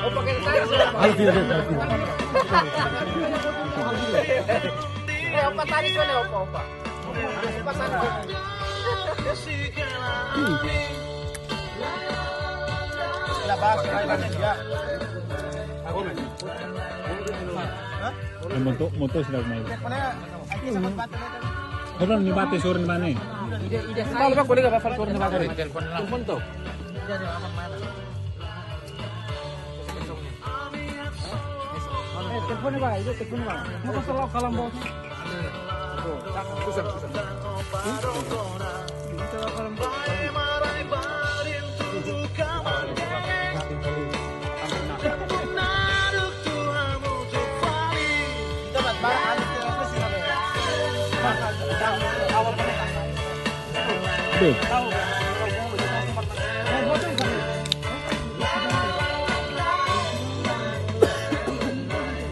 Oh, pakai tarik. Opa tarik sana, opa. Opa sana. Labas, dia. Aku nih. Moto sudah main. Kalau ni bate sur ni mana? Kalau bang boleh gak pasal sur ni bate? Telepon tuh. Teleponnya pak, itu teleponnya pak. Mau selalu kalam bos. Pusat.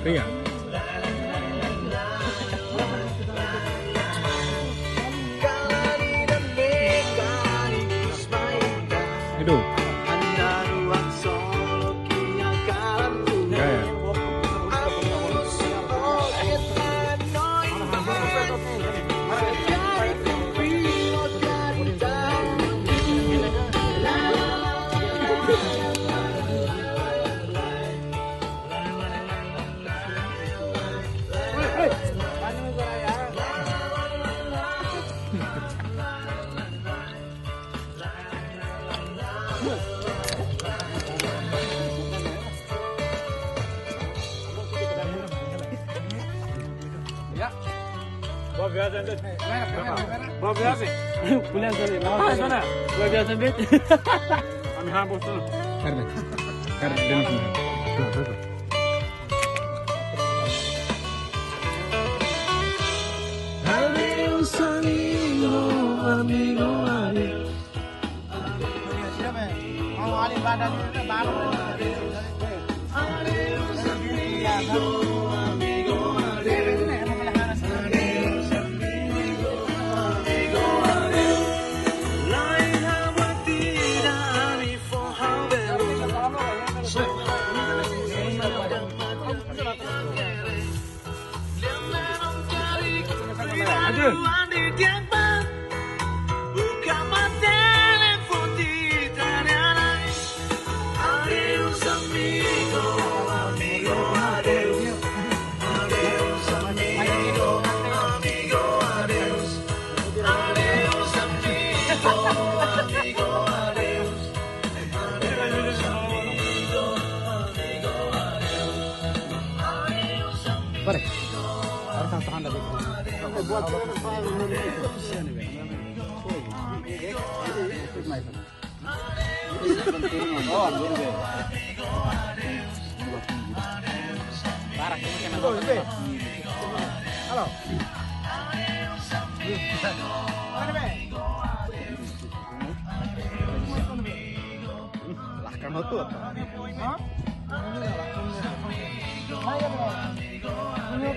Ria. Itu. Bawa biasa. Pulang sekali. Mana? Bawa biasa bet. Kami hapus dulu. Karena dengan sini. Adeus amigo, amigo, adeus. Mau alih badan itu baru. Adeus amigo, amigo, adeus. Halo. Lah kan itu apa? Hah? Ayo, bro. Ini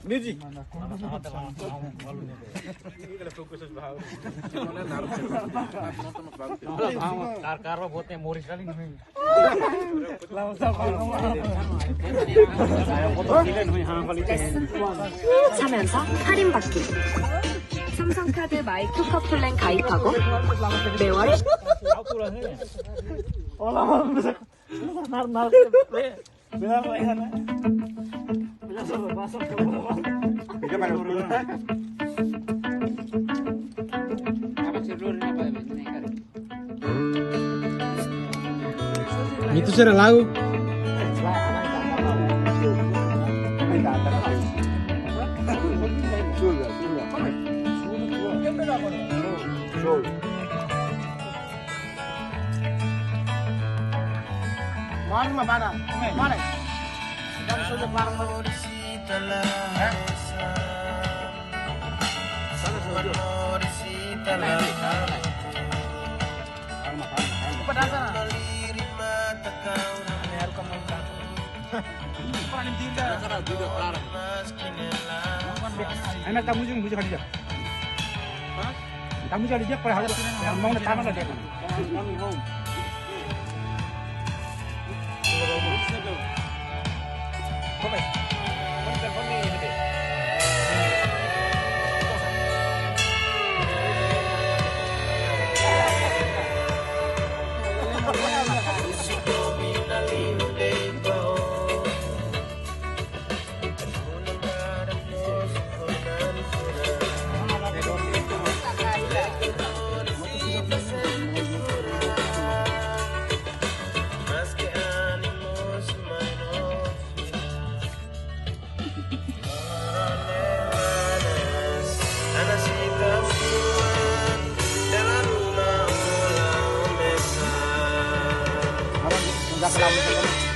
Niji. Karo buatnya muris kali nih. 사면서 할인받기. 삼성카드 마이크커 플랜 가입하고 매월 Itu sudah lagu. Mana? Mana? Yang sudah barang Anak tamu jeung bujuk dia. Tamu jadi dia pada hari mau tanah lah dia kan. Oke. Enggak selamat.